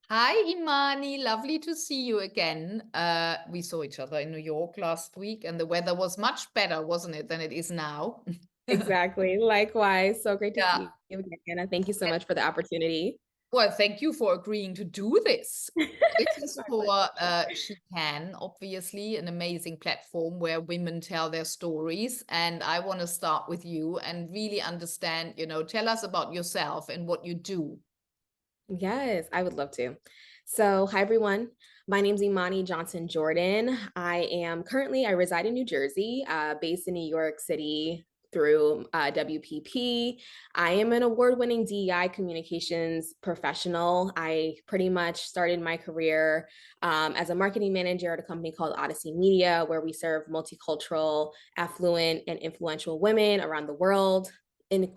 Hi, Imani. Lovely to see you again. We saw each other in New York last week, and the weather was much better, wasn't it, than it is now? Exactly. Likewise. So great to Yeah. see you again, Anna. Thank you so much for the opportunity. Well, thank you for agreeing to do this. This is My for pleasure. She Can, obviously, an amazing platform where women tell their stories. And I want to start with you and really understand, tell us about yourself and what you do. Yes, I would love to. So, hi everyone. My name's Imani Johnson-Jordan. I reside in New Jersey, based in New York City through WPP. I am an award-winning DEI communications professional. I pretty much started my career as a marketing manager at a company called Odyssey Media, where we serve multicultural, affluent, and influential women around the world in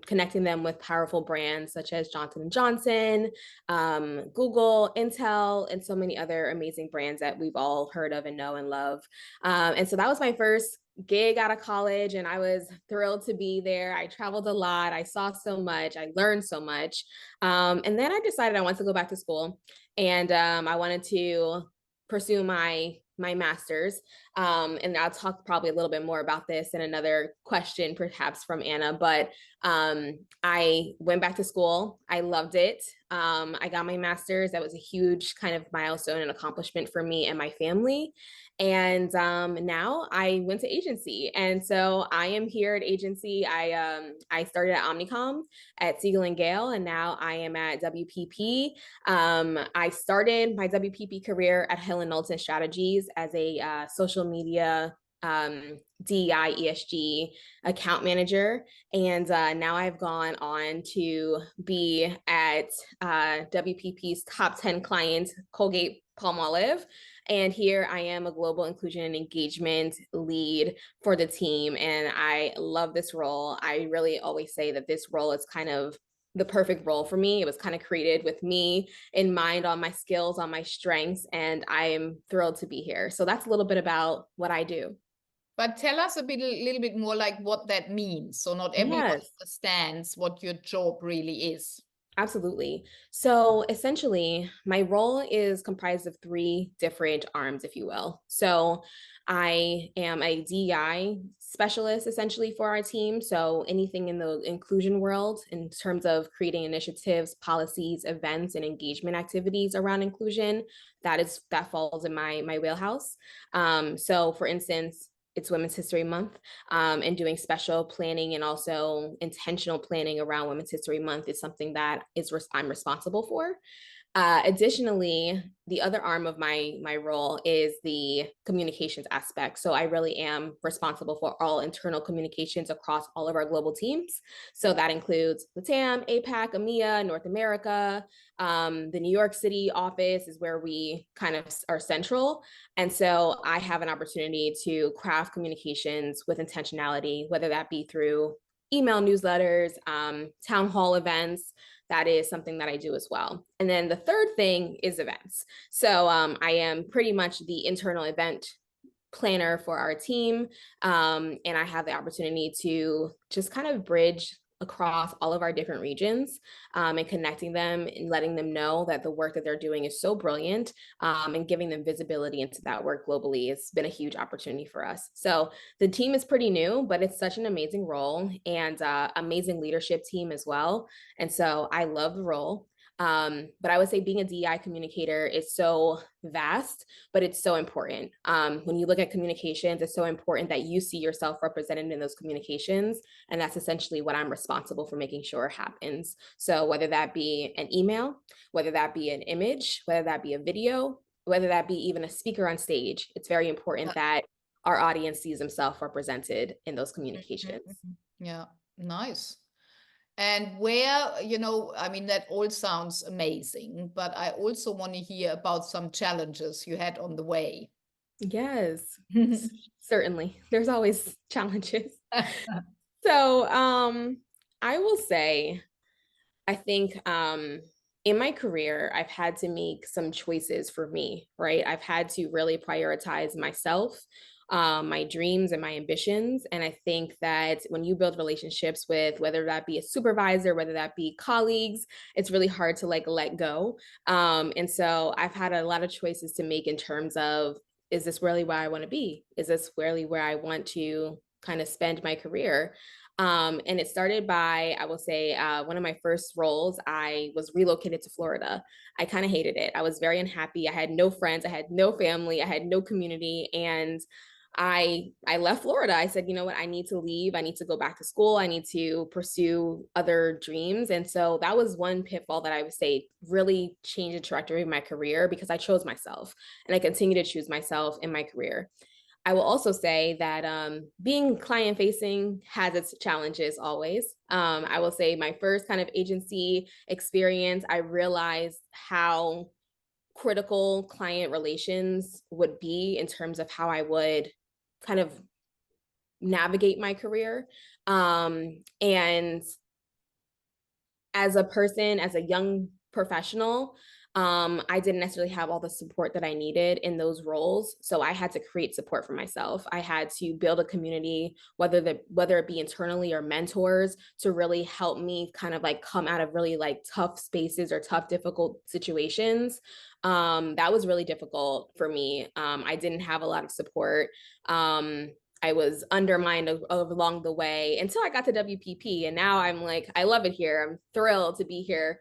connecting them with powerful brands such as Johnson & Johnson, Google, Intel, and so many other amazing brands that we've all heard of and know and love. And so that was my first gig out of college, and I was thrilled to be there. I traveled a lot. I saw so much. I learned so much. And then I decided I wanted to go back to school, and I wanted to pursue my master's. And I'll talk probably a little bit more about this in another question, perhaps from Anna. But I went back to school. I loved it. I got my master's. That was a huge kind of milestone and accomplishment for me and my family. And now I went to agency, and so I am here at agency. I started at Omnicom at Siegel and Gale, and now I am at WPP. I started my WPP career at Helen Knowlton Strategies as a social media DEI ESG account manager. And now I've gone on to be at WPP's top 10 client, Colgate-Palmolive. And here I am a global inclusion and engagement lead for the team. And I love this role. I really always say that this role is kind of the perfect role for me. It was kind of created with me in mind, on my skills, on my strengths, and I am thrilled to be here. So that's a little bit about what I do. But tell us a little bit more like what that means. So not everyone Yes. understands what your job really is. Absolutely. So essentially, my role is comprised of three different arms, if you will. So I am a DEI specialist essentially for our team. So anything in the inclusion world in terms of creating initiatives, policies, events, and engagement activities around inclusion, that falls in my wheelhouse. So for instance, it's Women's History Month, and doing special planning and also intentional planning around Women's History Month is something that I'm responsible for. Additionally, the other arm of my role is the communications aspect. So I really am responsible for all internal communications across all of our global teams. So that includes LATAM, APAC, EMEA, North America. The New York City office is where we kind of are central. And so I have an opportunity to craft communications with intentionality, whether that be through email newsletters, town hall events. That is something that I do as well. And then the third thing is events. So I am pretty much the internal event planner for our team. And I have the opportunity to just kind of bridge across all of our different regions, and connecting them and letting them know that the work that they're doing is so brilliant, and giving them visibility into that work globally has been a huge opportunity for us. So the team is pretty new, but it's such an amazing role and amazing leadership team as well. And so I love the role. But I would say being a DEI communicator is so vast, but it's so important. When you look at communications, it's so important that you see yourself represented in those communications. And that's essentially what I'm responsible for making sure happens. So whether that be an email, whether that be an image, whether that be a video, whether that be even a speaker on stage, it's very important that our audience sees themselves represented in those communications. Mhm. Yeah, nice. And where, I mean, that all sounds amazing, but I also want to hear about some challenges you had on the way. Yes, certainly. There's always challenges. So, I will say, I think in my career, I've had to make some choices for me, right? I've had to really prioritize myself my dreams and my ambitions. And I think that when you build relationships with, whether that be a supervisor, whether that be colleagues, it's really hard to like let go. And so I've had a lot of choices to make in terms of, is this really where I want to be? Is this really where I want to kind of spend my career? And it started by, I will say, one of my first roles, I was relocated to Florida. I kind of hated it. I was very unhappy. I had no friends, I had no family, I had no community. And I left Florida. I said, you know what, I need to leave. I need to go back to school. I need to pursue other dreams. And so that was one pitfall that I would say really changed the trajectory of my career, because I chose myself and I continue to choose myself in my career. I will also say that being client facing has its challenges always. I will say my first kind of agency experience, I realized how critical client relations would be in terms of how I would kind of navigate my career. And as a person, as a young professional, I didn't necessarily have all the support that I needed in those roles. So I had to create support for myself. I had to build a community, whether it be internally or mentors, to really help me kind of like come out of really like tough spaces or tough, difficult situations. That was really difficult for me. I didn't have a lot of support. I was undermined along the way until I got to WPP. And now I'm like, I love it here. I'm thrilled to be here.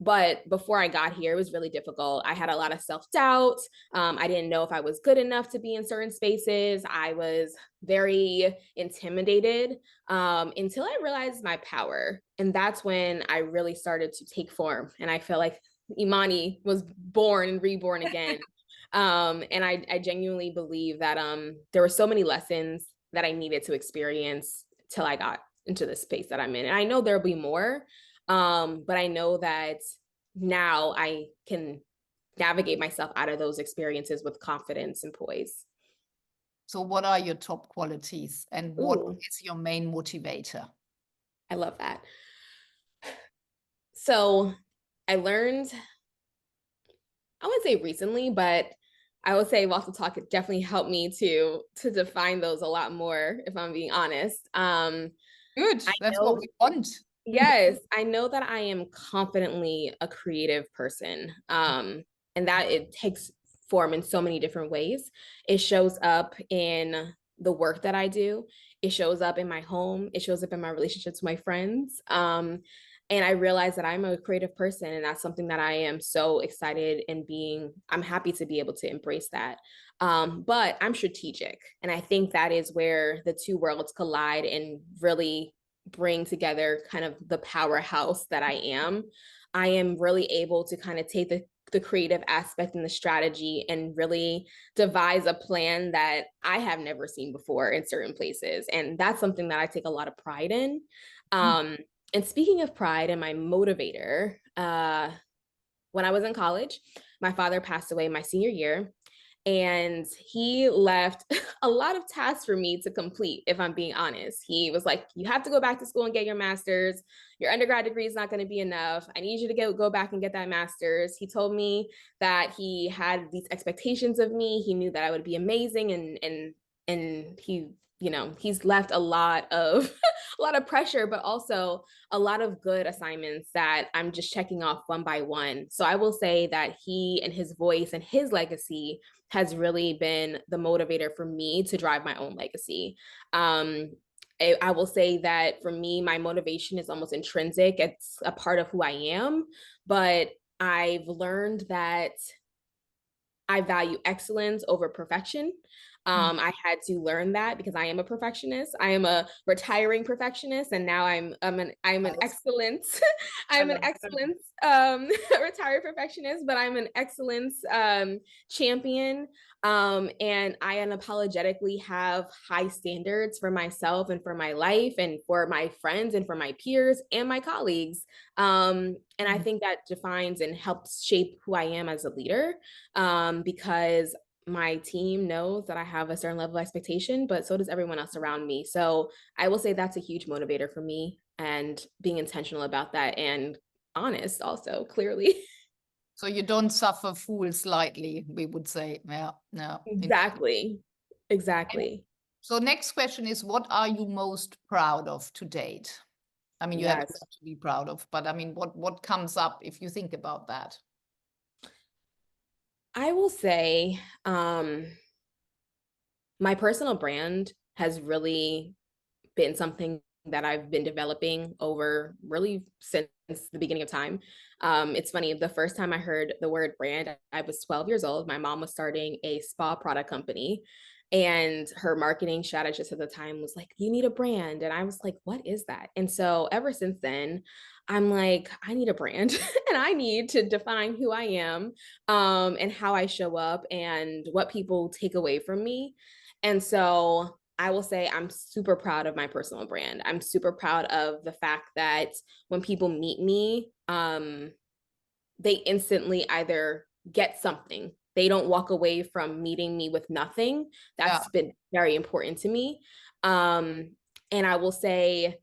But before I got here, it was really difficult. I had a lot of self-doubt. I didn't know if I was good enough to be in certain spaces. I was very intimidated until I realized my power. And that's when I really started to take form. And I feel like Imani was born and reborn again. And I genuinely believe that there were so many lessons that I needed to experience till I got into the space that I'm in. And I know there'll be more, but I know that now I can navigate myself out of those experiences with confidence and poise. So what are your top qualities and what Ooh, is your main motivator? I love that. So I learned, I wouldn't say recently, but I would say Walk the Talk definitely helped me to define those a lot more, if I'm being honest. Good. I That's what know, we want. yes, I know that I am confidently a creative person. And that it takes form in so many different ways. It shows up in the work that I do. It shows up in my home. It shows up in my relationships with my friends. And I realize that I'm a creative person, and that's something that I am so excited and I'm happy to be able to embrace that. But I'm strategic. And I think that is where the two worlds collide and really bring together kind of the powerhouse that I am. I am really able to kind of take the creative aspect and the strategy and really devise a plan that I have never seen before in certain places. And that's something that I take a lot of pride in. And speaking of pride and my motivator, when I was in college, my father passed away my senior year. And he left a lot of tasks for me to complete, if I'm being honest. He was like, you have to go back to school and get your master's. Your undergrad degree is not going to be enough. I need you to go back and get that master's. He told me that he had these expectations of me. He knew that I would be amazing, and he, he's left a lot of a lot of pressure, but also a lot of good assignments that I'm just checking off one by one. So I will say that he and his voice and his legacy has really been the motivator for me to drive my own legacy. I will say that for me, my motivation is almost intrinsic. It's a part of who I am, but I've learned that I value excellence over perfection. I had to learn that because I am a perfectionist. I am a retiring perfectionist, and now I'm an excellence. I'm an excellence retired perfectionist, but I'm an excellence champion. And I unapologetically have high standards for myself and for my life and for my friends and for my peers and my colleagues. And I think that defines and helps shape who I am as a leader, because my team knows that I have a certain level of expectation, but so does everyone else around me. So I will say that's a huge motivator for me, and being intentional about that and honest also, clearly. So you don't suffer fools lightly, we would say. Yeah, no. Exactly. Exactly. So next question is, what are you most proud of to date? I mean, you have a Yes. lot to be proud of, but I mean, what comes up if you think about that? I will say, my personal brand has really been something that I've been developing over really since the beginning of time. It's funny, the first time I heard the word brand, I was 12 years old. My mom was starting a spa product company, and her marketing strategist at the time was like, "You need a brand." And I was like, "What is that?" And so ever since then, I'm like, I need a brand and I need to define who I am, and how I show up and what people take away from me. And so I will say I'm super proud of my personal brand. I'm super proud of the fact that when people meet me, they instantly either get something. They don't walk away from meeting me with nothing. Yeah, That's been very important to me. And I will say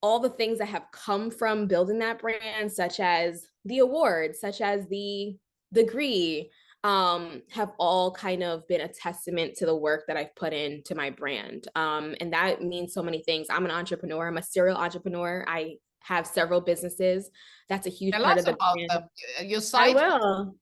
all the things that have come from building that brand, such as the awards, such as the degree, have all kind of been a testament to the work that I've put into my brand. And that means so many things. I'm an entrepreneur, I'm a serial entrepreneur. I have several businesses. That's a huge tell part us of the about brand. them. Your I site. will.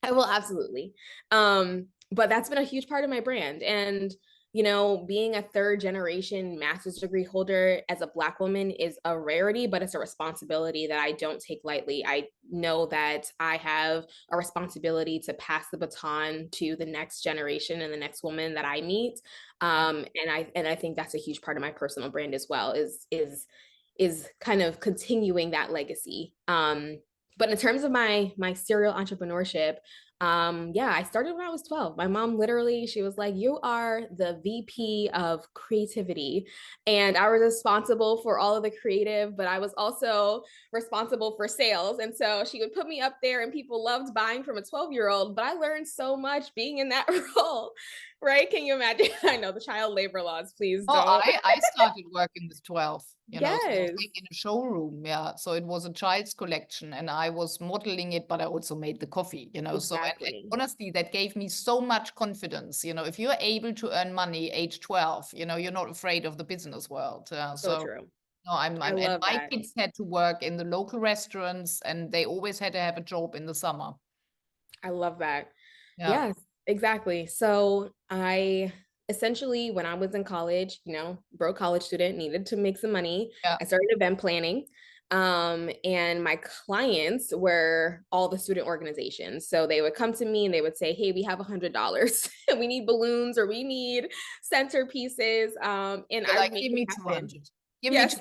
I will absolutely. But that's been a huge part of my brand. And, you know, being a third generation master's degree holder as a Black woman is a rarity, but it's a responsibility that I don't take lightly. I know that I have a responsibility to pass the baton to the next generation and the next woman that I meet. And I think that's a huge part of my personal brand as well, is kind of continuing that legacy. But in terms of my serial entrepreneurship, yeah, I started when I was 12. My mom literally, she was like, "You are the VP of creativity." And I was responsible for all of the creative, but I was also responsible for sales. And so she would put me up there and people loved buying from a 12-year-old, but I learned so much being in that role, right? Can you imagine? I know the child labor laws, please Oh, don't. I started working with 12, so Yes, like in a showroom, yeah. So it was a child's collection and I was modeling it, but I also made the coffee, So and exactly. honestly, that gave me so much confidence. If you're able to earn money age 12, you're not afraid of the business world. So So true. no, I and love my that. kids had to work in the local restaurants and they always had to have a job in the summer. I love that. Yeah, Yes, exactly. So I essentially, when I was in college, broke college student, needed to make some money. yeah. I started event planning. And my clients were all the student organizations. So they would come to me and they would say, "Hey, we have $100 and we need balloons or we need centerpieces." And You're I would like, make give it me happen. 200. Give me two.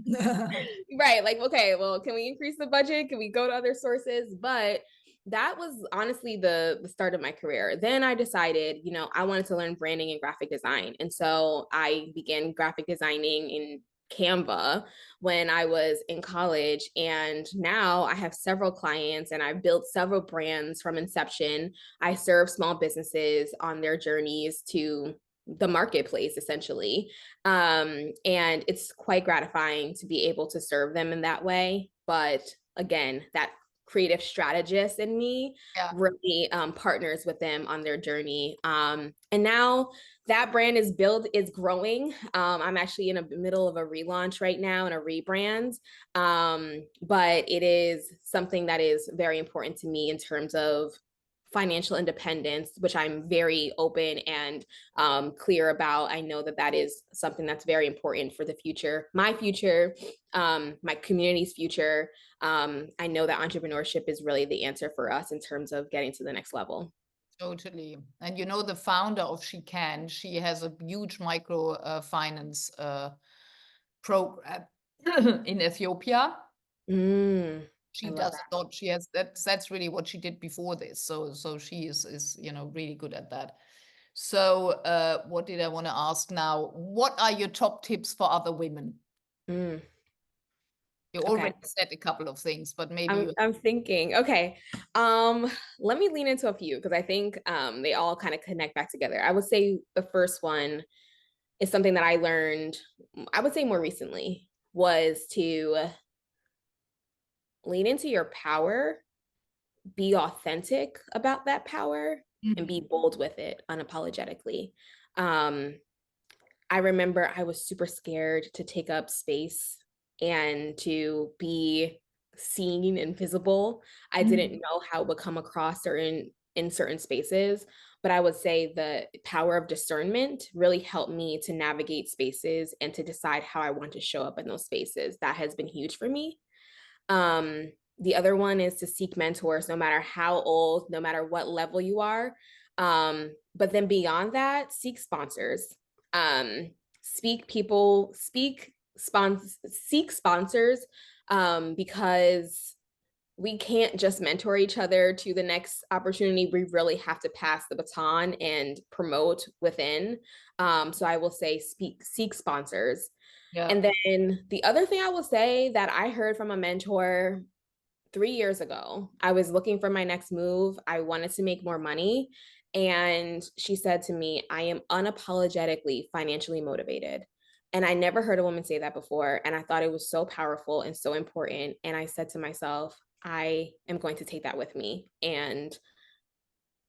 Yes. Right. Like, okay, well, can we increase the budget? Can we go to other sources? But that was honestly the start of my career. Then I decided, I wanted to learn branding and graphic design. And so I began graphic designing in Canva when I was in college. And now I have several clients and I've built several brands from inception. I serve small businesses on their journeys to the marketplace, essentially. And it's quite gratifying to be able to serve them in that way. But again, that creative strategist in me Yeah. really partners with them on their journey. And now that brand is growing. I'm actually in the middle of a relaunch right now and a rebrand. But it is something that is very important to me in terms of financial independence, which I'm very open and clear about. I know that that is something that's very important for the future, my future, my community's future. I know that entrepreneurship is really the answer for us in terms of getting to the next level. Totally. And the founder of She Can, she has a huge micro finance program in Ethiopia. I She love does a lot. She has that's really what she did before this. So she is really good at that. So what did I want to ask now? What are your top tips for other women? that. You Okay. already said a couple of things, but maybe I'm you. I'm thinking, okay. Let me lean into a few because I think they all kind of connect back together. I would say the first one is something that I learned, I would say more recently, was to lean into your power, be authentic about that power, and be Mhm. bold with it unapologetically. Um, I remember I was super scared to take up space and to be seen and visible. I didn't Mhm. know how it would come across certain in certain spaces, but I would say the power of discernment really helped me to navigate spaces and to decide how I want to show up in those spaces. That has been huge for me. The other one is to seek mentors, no matter how old, no matter what level you are. But then beyond that, seek sponsors. Speak people, seek sponsors, because we can't just mentor each other to the next opportunity. We really have to pass the baton and promote within. So I will say seek sponsors. Yeah. And then the other thing I will say that I heard from a mentor 3 years ago, I was looking for my next move. I wanted to make more money. And she said to me, I am unapologetically financially motivated. And I never heard a woman say that before. And I thought it was so powerful and so important. And I said to myself, I am going to take that with me. And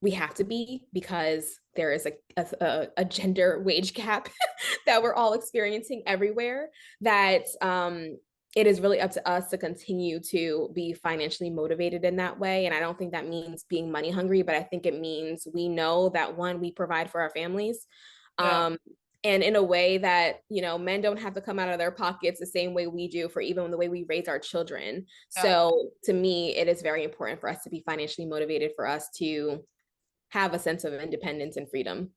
we have to be, because there is a gender wage gap that we're all experiencing everywhere, that it is really up to us to continue to be financially motivated in that way. And I don't think that means being money hungry, but I think it means we know that, one, we provide for our families, Yeah. and in a way that, men don't have to come out of their pockets the same way we do for even the way we raise our children. Yeah. So to me, it is very important for us to be financially motivated, for us to have a sense of independence and freedom.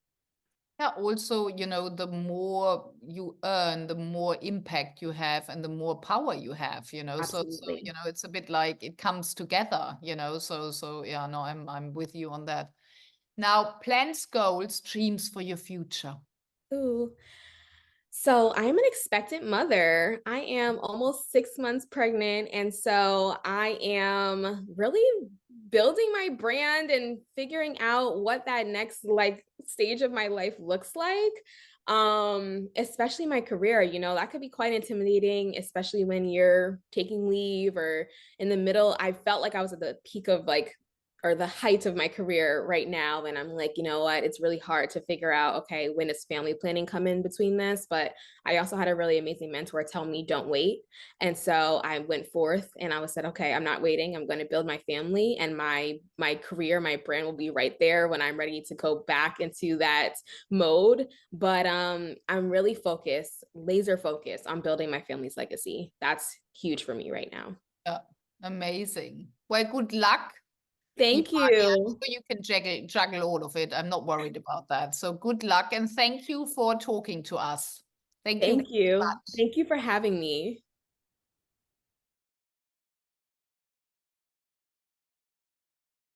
Yeah, also, the more you earn, the more impact you have and the more power you have, so Absolutely. it's a bit like it comes together, so yeah, no, I'm with you on that. Now, plans, goals, dreams for your future. Ooh. So I'm an expectant mother. I am almost 6 months pregnant. And so I am really building my brand and figuring out what that next stage of my life looks like. Especially my career, that could be quite intimidating, especially when you're taking leave or in the middle. I felt like I was at the peak of or the height of my career right now. And I'm like, you know what? It's really hard to figure out, okay, when does family planning come in between this? But I also had a really amazing mentor tell me, don't wait. And so I went forth and I was said, okay, I'm not waiting. I'm going to build my family, and my career, my brand will be right there when I'm ready to go back into that mode. But I'm really focused, laser focused on building my family's legacy. That's huge for me right now. Yeah, amazing. Well, good luck. Imani. Thank I'm you. sure you can juggle all of it. I'm not worried about that. So good luck and thank you for talking to us. Thank you Thank very you. much. Thank you for having me.